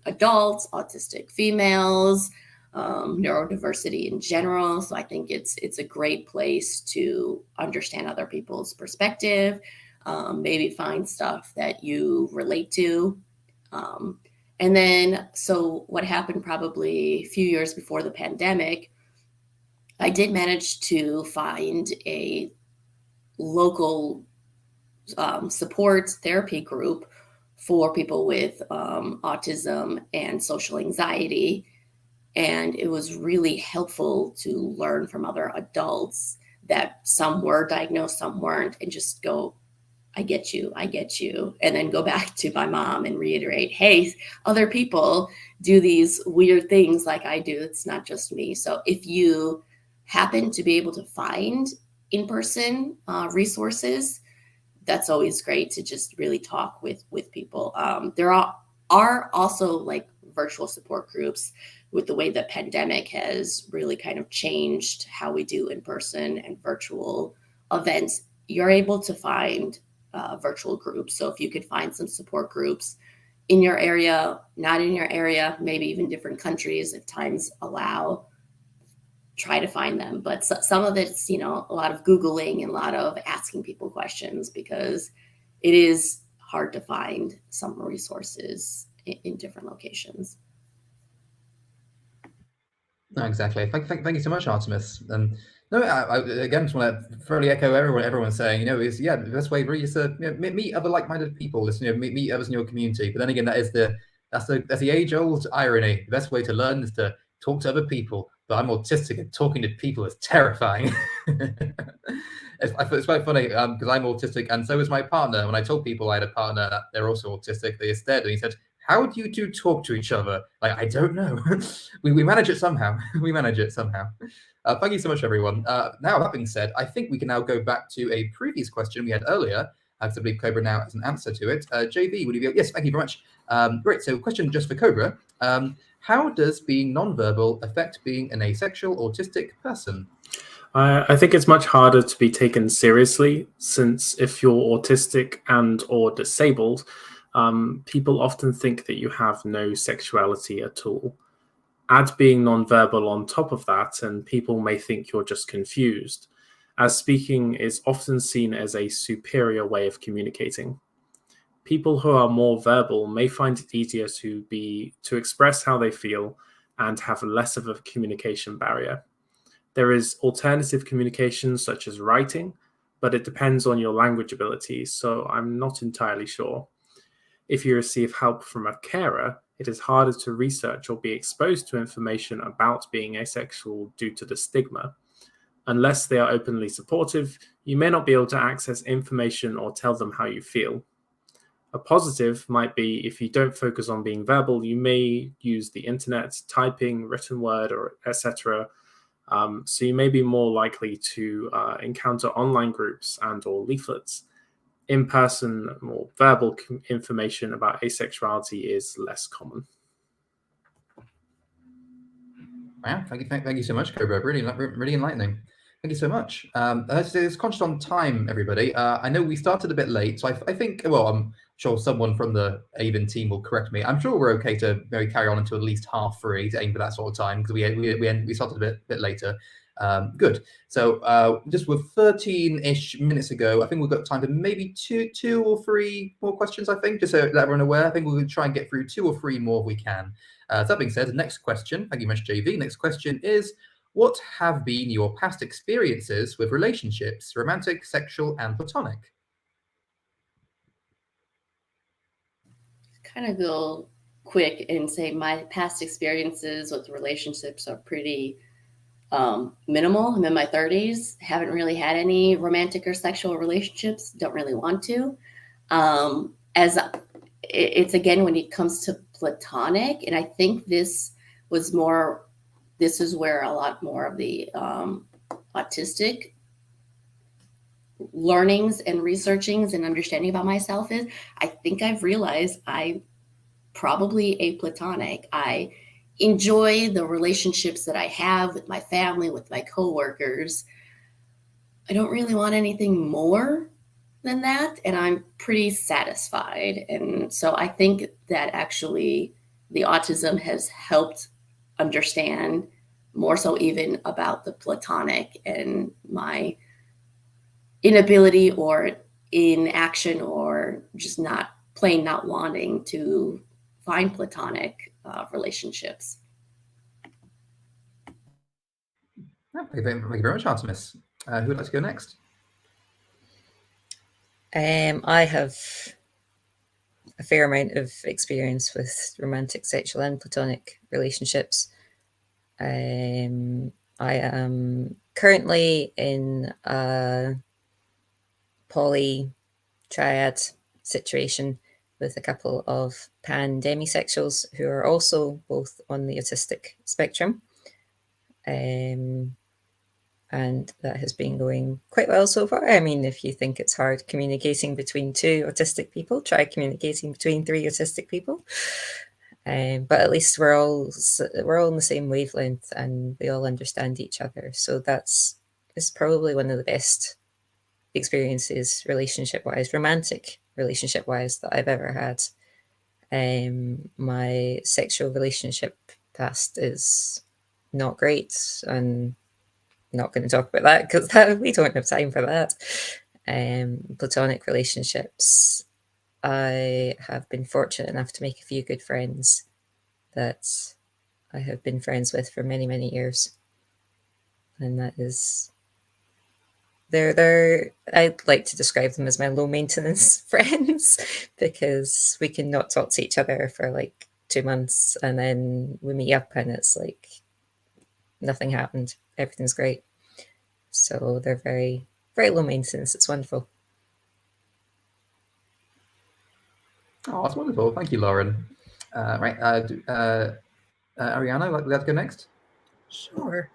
adults, autistic females, neurodiversity in general. So I think it's a great place to understand other people's perspective, maybe find stuff that you relate to. And then, so what happened probably a few years before the pandemic, I did manage to find a local support therapy group for people with autism and social anxiety. And it was really helpful to learn from other adults that some were diagnosed, some weren't, and just go, I get you. And then go back to my mom and reiterate, hey, other people do these weird things like I do. It's not just me. So if you happen to be able to find in-person resources, that's always great to just really talk with people. There are also like virtual support groups. With the way the pandemic has really kind of changed how we do in-person and virtual events, you're able to find virtual groups. So if you could find some support groups in your area, not in your area, maybe even different countries, if times allow, try to find them. But some of it's, a lot of Googling and a lot of asking people questions, because it is hard to find some resources in different locations. No, exactly. Thank you so much, Artemis. No, I again just want to thoroughly echo everyone's saying. Is the best way really is to meet other like-minded people. Meet others in your community. But then again, that's the age-old irony. The best way to learn is to talk to other people. But I'm autistic, and talking to people is terrifying. It's quite funny because I'm autistic, and so is my partner. When I told people I had a partner that they're also autistic, they stared at me and said, How do you two talk to each other? Like, I don't know. we manage it somehow. We manage it somehow. Thank you so much, everyone. Now, that being said, I think we can now go back to a previous question we had earlier, because I believe Cobra now has an answer to it. JV, would you be? Yes, thank you very much. Great. So, question just for Cobra. How does being nonverbal affect being an asexual autistic person? I think it's much harder to be taken seriously, since if you're autistic and or disabled, people often think that you have no sexuality at all. Add being nonverbal on top of that, and people may think you're just confused, as speaking is often seen as a superior way of communicating. People who are more verbal may find it easier to express how they feel and have less of a communication barrier. There is alternative communication such as writing, but it depends on your language abilities, so I'm not entirely sure. If you receive help from a carer, it is harder to research or be exposed to information about being asexual due to the stigma. Unless they are openly supportive, you may not be able to access information or tell them how you feel. A positive might be if you don't focus on being verbal, you may use the internet, typing, written word, or etc. So you may be more likely to encounter online groups and or leaflets. In-person or verbal information about asexuality is less common. Wow, thank you so much, Cobra. Really enlightening. Thank you so much. It's conscious on time, everybody. I know we started a bit late, so I think, well, I'm sure someone from the Avon team will correct me. I'm sure we're okay to maybe carry on until at least 3:30 to aim for that sort of time, because we started a bit later. Good. So just with 13-ish minutes ago, I think we've got time for maybe two or three more questions, I think, just so that everyone aware. I think we'll try and get through 2 or 3 more if we can. So that being said, the next question, thank you much, JV. Next question is, what have been your past experiences with relationships, romantic, sexual, and platonic? Kind of go quick and say my past experiences with relationships are pretty minimal. I'm in my 30s, haven't really had any romantic or sexual relationships, don't really want to. It's again, when it comes to platonic, and I think this is where a lot more of the autistic learnings and researchings and understanding about myself is. I think I've realized I'm probably a platonic. I enjoy the relationships that I have with my family, with my coworkers. I don't really want anything more than that, and I'm pretty satisfied. And so I think that actually the autism has helped understand more so even about the platonic and my inability or inaction or just not wanting to find platonic relationships. Thank you very much, Artemis. Who would like to go next? I have a fair amount of experience with romantic, sexual, and platonic relationships. I am currently in a poly triad situation with a couple of pan-demisexuals who are also both on the autistic spectrum. And that has been going quite well so far. I mean, if you think it's hard communicating between 2 autistic people, try communicating between 3 autistic people. But at least we're all on the same wavelength and we all understand each other. So it's probably one of the best experiences relationship-wise, romantic relationship-wise, that I've ever had. My sexual relationship past is not great, and not going to talk about that because we don't have time for that. Platonic relationships, I have been fortunate enough to make a few good friends that I have been friends with for many, many years. And that is, I'd like to describe them as my low maintenance friends, because we can not talk to each other for like 2 months and then we meet up and it's like nothing happened. Everything's great. So they're very, very low maintenance. It's wonderful. Oh, that's wonderful. Thank you, Lauren. Right. Ariana, let's go next. Sure.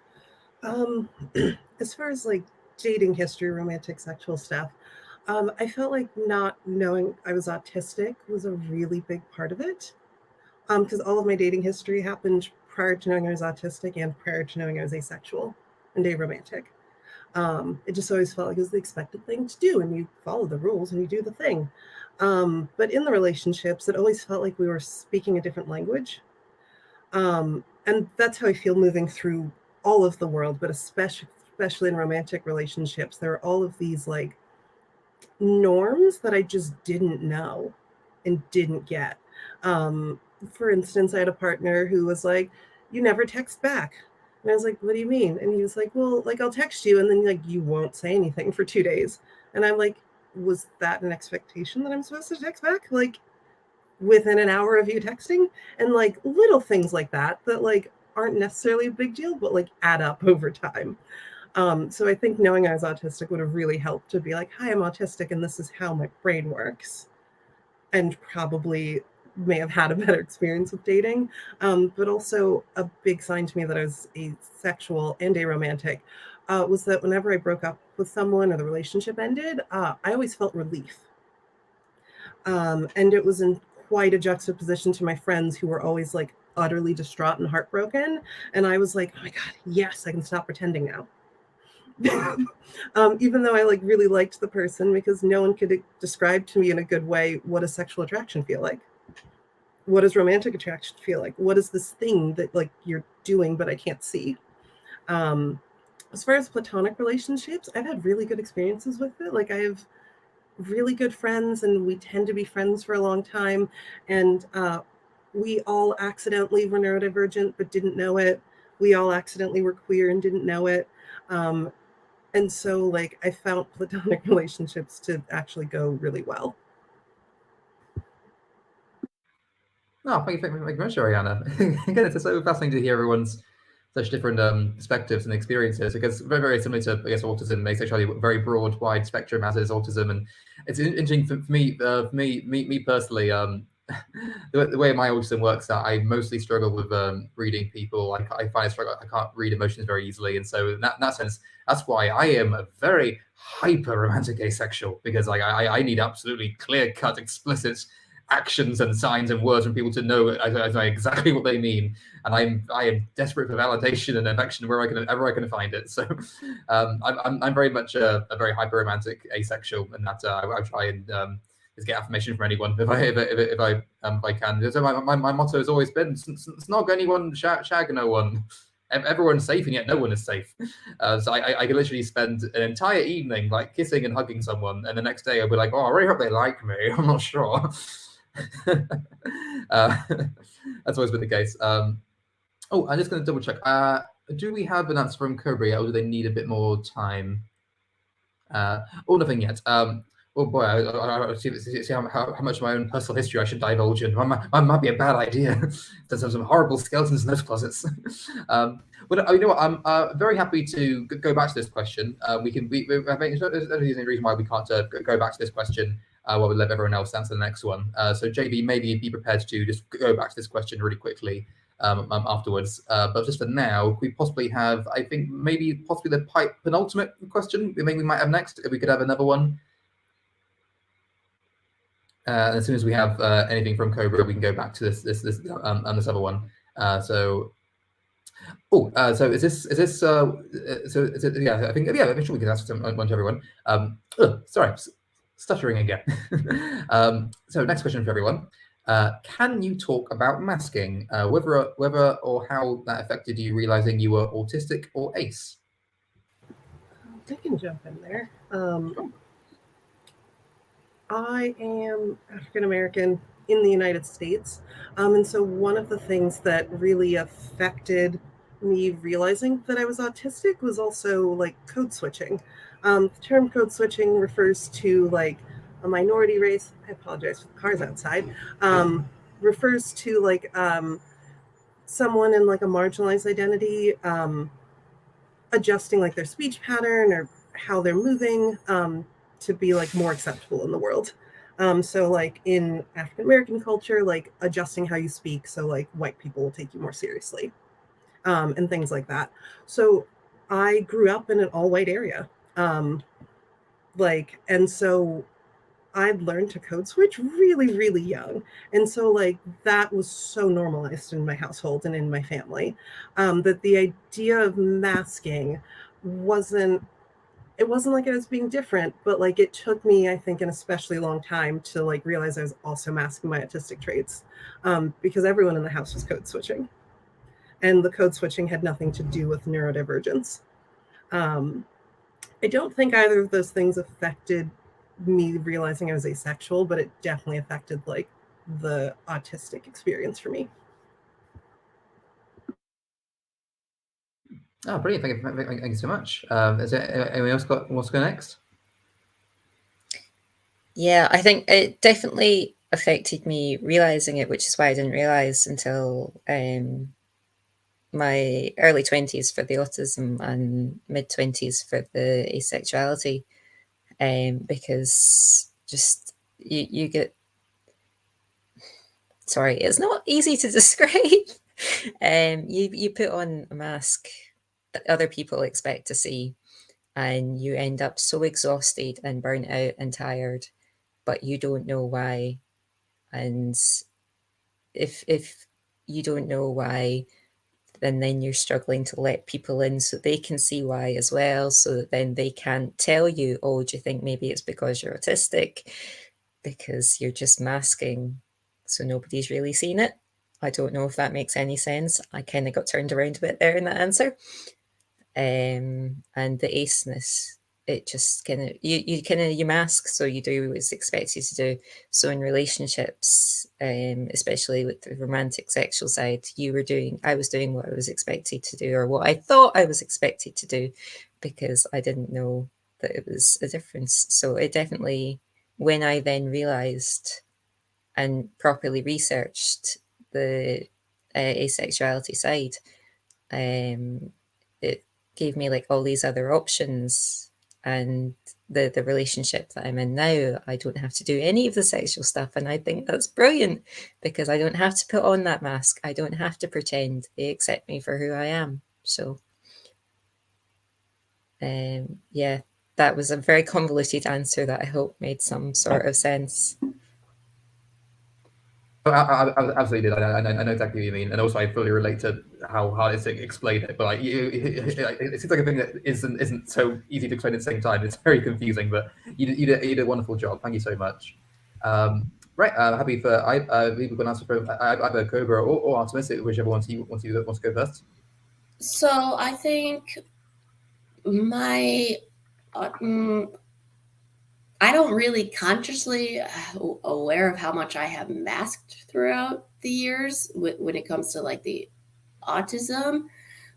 As far as like dating history, romantic, sexual stuff, I felt like not knowing I was autistic was a really big part of it. Because all of my dating history happened prior to knowing I was autistic and prior to knowing I was asexual and aromantic. It just always felt like it was the expected thing to do, and you follow the rules and you do the thing. But in the relationships, it always felt like we were speaking a different language. And that's how I feel moving through all of the world, but especially in romantic relationships, there are all of these like norms that I just didn't know and didn't get. For instance, I had a partner who was like, "You never text back." And I was like, "What do you mean?" And he was like, "Well, like I'll text you and then like you won't say anything for 2 days." And I'm like, "Was that an expectation that I'm supposed to text back? Like within an hour of you texting?" And like little things like that like aren't necessarily a big deal, but like add up over time. So I think knowing I was autistic would have really helped to be like, "Hi, I'm autistic and this is how my brain works." And probably may have had a better experience with dating. But also a big sign to me that I was asexual and aromantic was that whenever I broke up with someone or the relationship ended, I always felt relief. And it was in quite a juxtaposition to my friends who were always like utterly distraught and heartbroken. And I was like, "Oh my God, yes, I can stop pretending now." Even though I like really liked the person, because no one could describe to me in a good way what does sexual attraction feel like, what does romantic attraction feel like, what is this thing that like you're doing but I can't see. As far as platonic relationships, I've had really good experiences with it. Like I have really good friends and we tend to be friends for a long time, and we all accidentally were neurodivergent but didn't know it. We all accidentally were queer and didn't know it. And so, like, I found platonic relationships to actually go really well. Oh, thank you very much, Ariana. Again, it's so fascinating to hear everyone's such different perspectives and experiences, because very, very similar to, I guess, autism, asexuality, very broad, wide spectrum as is autism. And it's interesting for me personally, the way my autism works, that I mostly struggle with reading people. I find I struggle. I can't read emotions very easily, and so in that sense, that's why I am a very hyper romantic asexual, because like I need absolutely clear cut, explicit actions and signs and words from people to know exactly what they mean, and I am desperate for validation and affection wherever I can find it. So I'm very much a very hyper romantic asexual, and that I try and is get affirmation from anyone if I can. So my motto has always been, "Snog anyone, shag no one." Everyone's safe, and yet no one is safe. So I could literally spend an entire evening like kissing and hugging someone, and the next day I'll be like, "Oh, I really hope they like me." I'm not sure. That's always been the case. Oh, I'm just going to double check. Do we have an answer from Cobra yet, or do they need a bit more time? Oh, nothing yet. Oh boy, I see how much of my own personal history I should divulge in. Might be a bad idea. There's some horrible skeletons in those closets. But you know what? I'm very happy to go back to this question. I think there's no reason why we can't go back to this question while we let everyone else answer the next one. So JB, maybe be prepared to just go back to this question really quickly afterwards. But just for now, we possibly have, I think, possibly the penultimate question we might have next. If we could have another one. As soon as we have anything from Cobra, we can go back to this other one. So is it? Yeah, I think I'm sure we can answer one to everyone. Sorry, stuttering again. So next question for everyone. Can you talk about masking, whether or how that affected you realizing you were autistic or ace? I can jump in there. I am African American in the United States. And so one of the things that really affected me realizing that I was autistic was also like code switching. The term code switching refers to like a minority race. I apologize for the cars outside. Refers to like someone in like a marginalized identity adjusting like their speech pattern or how they're moving to be like more acceptable in the world. So like in African American culture, like adjusting how you speak, so like white people will take you more seriously, and things like that. So I grew up in an all-white area, and so I learned to code switch really, really young. And so like that was so normalized in my household and in my family, that the idea of masking wasn't like I was being different, but like it took me, I think, an especially long time to like realize I was also masking my autistic traits, because everyone in the house was code switching, and the code switching had nothing to do with neurodivergence. I don't think either of those things affected me realizing I was asexual, but it definitely affected like the autistic experience for me. Oh, brilliant! Thank you so much. Is there anyone else wants to go next? Yeah, I think it definitely affected me realizing it, which is why I didn't realize until my early 20s for the autism and mid 20s for the asexuality, because just you get, sorry, it's not easy to describe. You put on a mask that other people expect to see, and you end up so exhausted and burnt out and tired, but you don't know why. And if you don't know why, then you're struggling to let people in so they can see why as well, so that then they can't tell you, oh, do you think maybe it's because you're autistic? Because you're just masking, so nobody's really seen it. I don't know if that makes any sense. I kind of got turned around a bit there in that answer. And the aceness, it just kind of you mask, so you do what's expected to do. So in relationships, especially with the romantic sexual side, I was doing what I was expected to do, or what I thought I was expected to do, because I didn't know that it was a difference. So it definitely, when I then realized and properly researched the asexuality side, it gave me like all these other options. And the relationship that I'm in now, I don't have to do any of the sexual stuff, and I think that's brilliant, because I don't have to put on that mask. I don't have to pretend. They accept me for who I am. So yeah, that was a very convoluted answer that I hope made some sort of sense. Oh, I absolutely did. I know exactly what you mean, and also I fully relate to how hard it is to explain it. But like, it seems like a thing that isn't so easy to explain at the same time. It's very confusing, but you did a wonderful job. Thank you so much. Right, happy for people can answer for either Cobra or Artemis, whichever wants to go first. So I think my I don't really consciously aware of how much I have masked throughout the years when it comes to like the autism.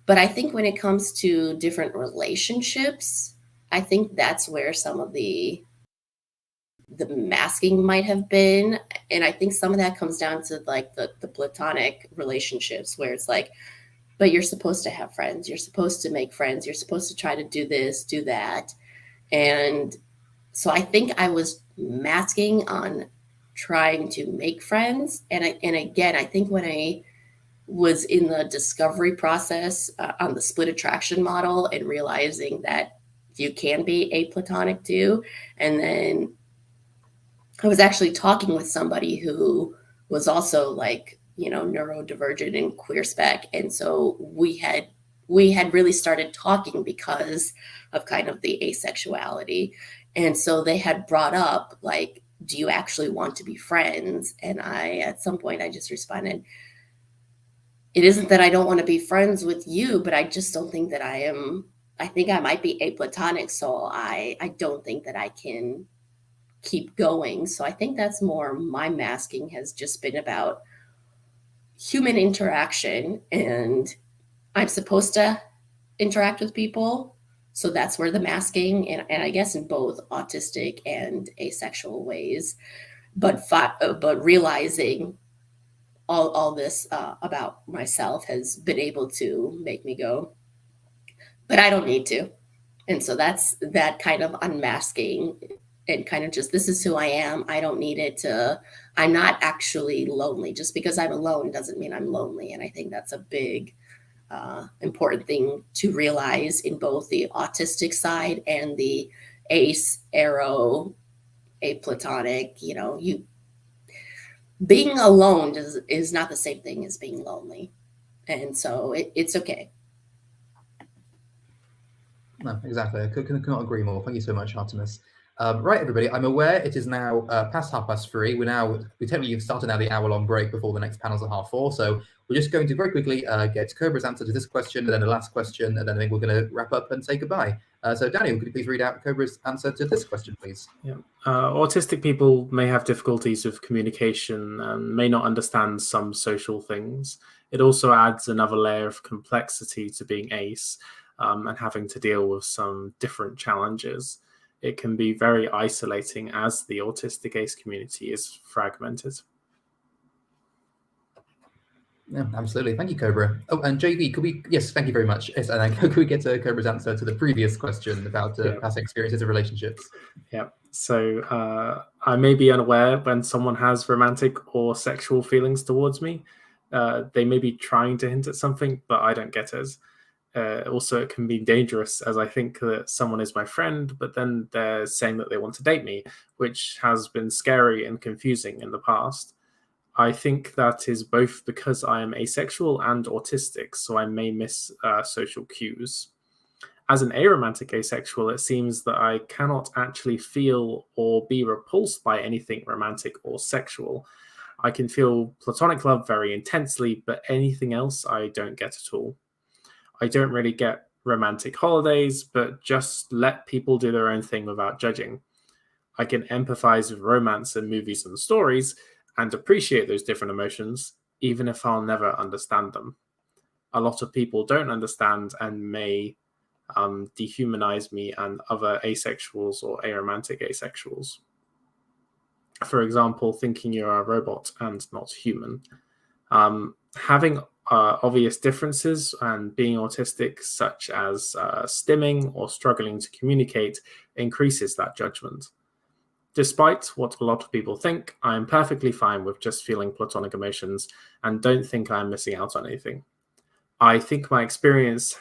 But I think when it comes to different relationships, I think that's where some of the masking might have been. And I think some of that comes down to like the platonic relationships, where it's like, but you're supposed to have friends. You're supposed to make friends. You're supposed to try to do this, do that. And so I think I was masking on trying to make friends. And again, I think when I was in the discovery process on the split attraction model and realizing that you can be aplatonic too. And then I was actually talking with somebody who was also like, neurodivergent and queer spec. And so we had really started talking because of kind of the asexuality. And so they had brought up like, do you actually want to be friends? And at some point I just responded, it isn't that I don't want to be friends with you, but I just don't think that I think I might be aplatonic. So I don't think that I can keep going. So I think that's more my masking has just been about human interaction, and I'm supposed to interact with people. So that's where the masking, and I guess in both autistic and asexual ways, but realizing all this about myself has been able to make me go, but I don't need to. And so that's that kind of unmasking and kind of just, this is who I am. I don't need it to, I'm not actually lonely. Just because I'm alone doesn't mean I'm lonely. And I think that's a big, important thing to realize in both the autistic side and the ace, arrow, aplatonic, you know, being alone is not the same thing as being lonely. And so it's okay. No, exactly. I cannot agree more. Thank you so much, Artemis. Right, everybody, I'm aware it is now past 3:30. We technically started now the hour-long break before the next panel's at 4:30. So we're just going to very quickly get Cobra's answer to this question, and then the last question, and then I think we're going to wrap up and say goodbye. So Daniel, could you please read out Cobra's answer to this question, please? Yeah. Autistic people may have difficulties with communication and may not understand some social things. It also adds another layer of complexity to being ace and having to deal with some different challenges. It can be very isolating as the autistic ace community is fragmented. Yeah, absolutely. Thank you, Cobra. Oh, and JV, could we? Yes, thank you very much. Yes, and then could we get to Cobra's answer to the previous question about past experiences of relationships? Yeah. So I may be unaware when someone has romantic or sexual feelings towards me. They may be trying to hint at something, but I don't get it. Also, it can be dangerous as I think that someone is my friend, but then they're saying that they want to date me, which has been scary and confusing in the past. I think that is both because I am asexual and autistic, so I may miss social cues. As an aromantic asexual, it seems that I cannot actually feel or be repulsed by anything romantic or sexual. I can feel platonic love very intensely, but anything else I don't get at all. I don't really get romantic holidays, but just let people do their own thing without judging. I can empathize with romance and movies and stories and appreciate those different emotions, even if I'll never understand them. A lot of people don't understand and may dehumanize me and other asexuals or aromantic asexuals. For example, thinking you're a robot and not human. Having obvious differences and being autistic, such as stimming or struggling to communicate, increases that judgment. Despite what a lot of people think, I am perfectly fine with just feeling platonic emotions and don't think I'm missing out on anything. I think my experience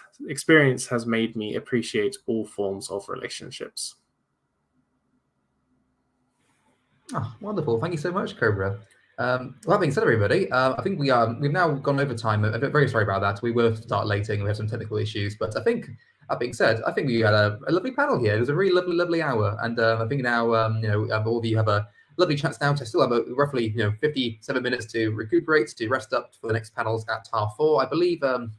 has made me appreciate all forms of relationships. Oh, wonderful. Thank you so much, Cobra. Well, that being said, everybody, I think we've now gone over time. I'm very sorry about that. We were start lating. We have some technical issues, but I think that being said, I think we had a lovely panel here. It was a really lovely hour, and I think now all of you have a lovely chance now to still have roughly 57 minutes to recuperate, to rest up for the next panels at 4:30. I believe the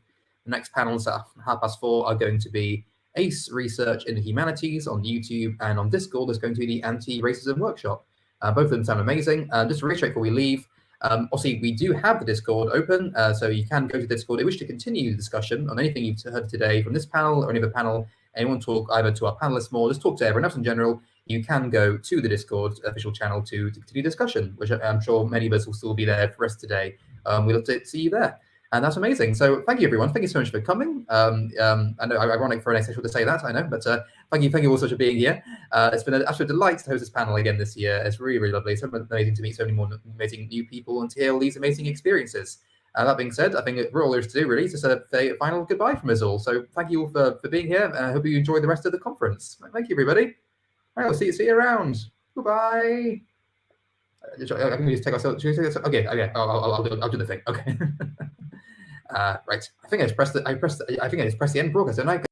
next panels at 4:30 are going to be ACE Research in the Humanities on YouTube, and on Discord there's going to be the Anti-Racism Workshop. Both of them sound amazing. Just to reiterate before we leave, obviously we do have the Discord open, so you can go to Discord. If you wish to continue the discussion on anything you've heard today from this panel or any other panel, anyone talk either to our panelists more, just talk to everyone else in general, you can go to the Discord official channel to continue discussion, which I'm sure many of us will still be there for the rest of today. We'd love to see you there. And that's amazing. So thank you, everyone. Thank you so much for coming. I know, ironic for an asexual to say that, I know, but thank you all so much for being here. It's been an absolute delight to host this panel again this year. It's really lovely. So amazing to meet so many more amazing new people and to hear all these amazing experiences. That being said, I think all there is to do really is to say a final goodbye from us all. So thank you all for being here. I hope you enjoy the rest of the conference. Thank you, everybody. All right, we'll see you around. Goodbye. I can we just take ourselves. Okay. I'll do the thing. Okay. Right. I think I just pressed the end broadcast, didn't I?